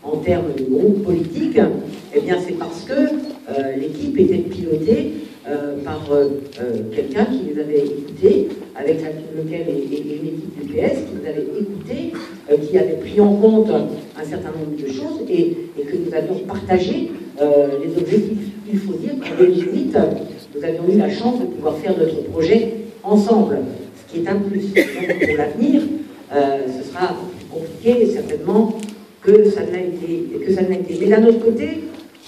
en termes de groupe politique, eh bien c'est parce que l'équipe était pilotée par quelqu'un qui les avait écoutés, avec lequel et une équipe du PS qui nous avait écoutés, qui avait pris en compte un certain nombre de choses et que nous avions partagé les objectifs. Il faut dire qu'en 2008, nous avions eu la chance de pouvoir faire notre projet ensemble, ce qui est un plus. Donc pour l'avenir, ce sera compliqué certainement que ça n'a été. Mais d'un autre côté,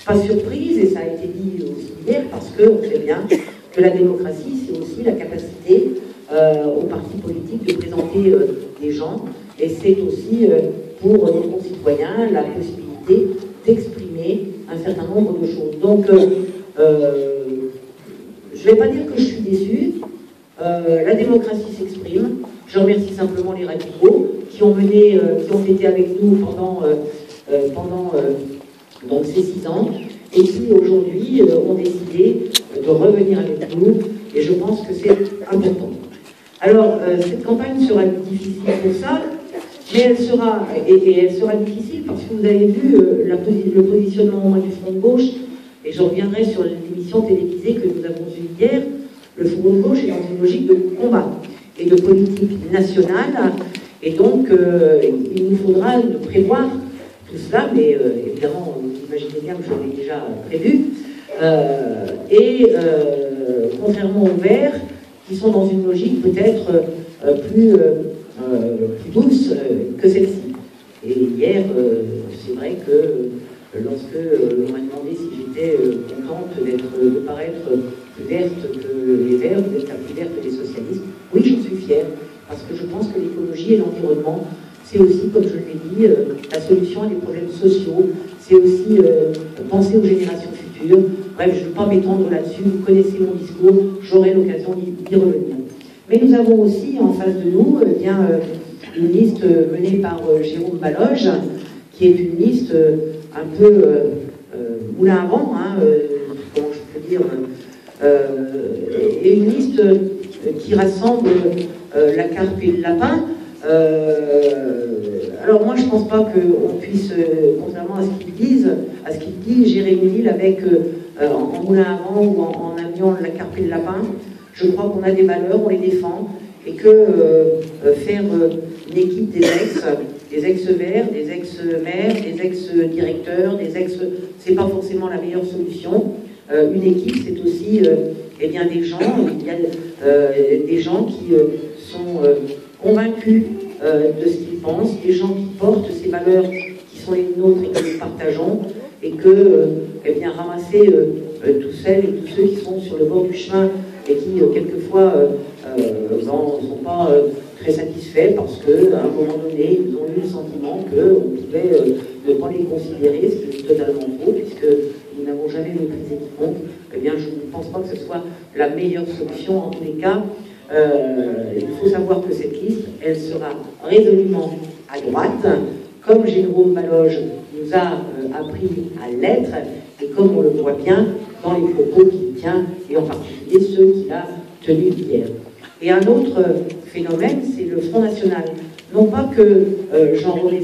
pas surprise, et ça a été dit aussi hier, parce qu'on sait bien que la démocratie, c'est aussi la capacité aux partis politiques de présenter des gens, et c'est aussi pour nos concitoyens la possibilité d'exprimer un certain nombre de choses. Donc, je ne vais pas dire que je suis déçue. La démocratie s'exprime. Je remercie simplement les radicaux qui ont été avec nous pendant donc ces 6 ans, et qui aujourd'hui ont décidé de revenir avec nous, et je pense que c'est important. Alors, cette campagne sera difficile pour ça, mais elle sera difficile parce que vous avez vu le positionnement du Front de gauche, et je reviendrai sur l'émission télévisée que nous avons eue hier. Le Front de gauche est dans une logique de combat et de politique nationale, et donc il nous faudra prévoir tout cela, mais évidemment, vous imaginez bien que je l'ai déjà prévu, contrairement aux Verts, qui sont dans une logique peut-être plus douce que celle-ci. Et hier, c'est vrai que lorsque on m'a demandé si j'étais contente de paraître plus verte que les Verts, d'être la plus verte que les socialistes, oui, j'en suis fière, parce que je pense que l'écologie et l'environnement, c'est aussi, comme je l'ai dit, la solution à des problèmes sociaux, c'est aussi penser aux générations futures. Bref, je ne vais pas m'étendre là-dessus, vous connaissez mon discours, j'aurai l'occasion d'y revenir. Mais nous avons aussi en face de nous une liste menée par Jérôme Baloge, qui est une liste un peu moulin à vent, comment je peux dire, et une liste qui rassemble la carpe et le lapin. Alors moi je ne pense pas qu'on puisse, contrairement à ce qu'il dit, gérer une île avec en moulin à vent ou en avion la carpe et le lapin. Je crois qu'on a des valeurs, on les défend, et que faire une équipe des ex-verts, des ex-maires, des ex-directeurs, c'est pas forcément la meilleure solution. Une équipe, c'est aussi eh bien, des gens, il y a des gens qui sont convaincus de ce qu'ils pensent, des gens qui portent ces valeurs qui sont les nôtres et que nous partageons, et que eh bien, ramasser tous celles et tous ceux qui sont sur le bord du chemin et qui quelquefois ne sont pas très satisfaits parce qu'à un moment donné, ils ont eu le sentiment qu'on pouvait ne pas les considérer, ce qui est totalement faux, puisque nous n'avons jamais méprisé quiconque. Eh bien, je ne pense pas que ce soit la meilleure solution. En tous les cas, il faut savoir que cette liste, elle sera résolument à droite, comme Jérôme Baloge nous a appris à l'être, et comme on le voit bien dans les propos qu'il tient, et en particulier ceux qu'il a tenus hier. Et un autre phénomène, c'est le Front National. Non pas que Jean-René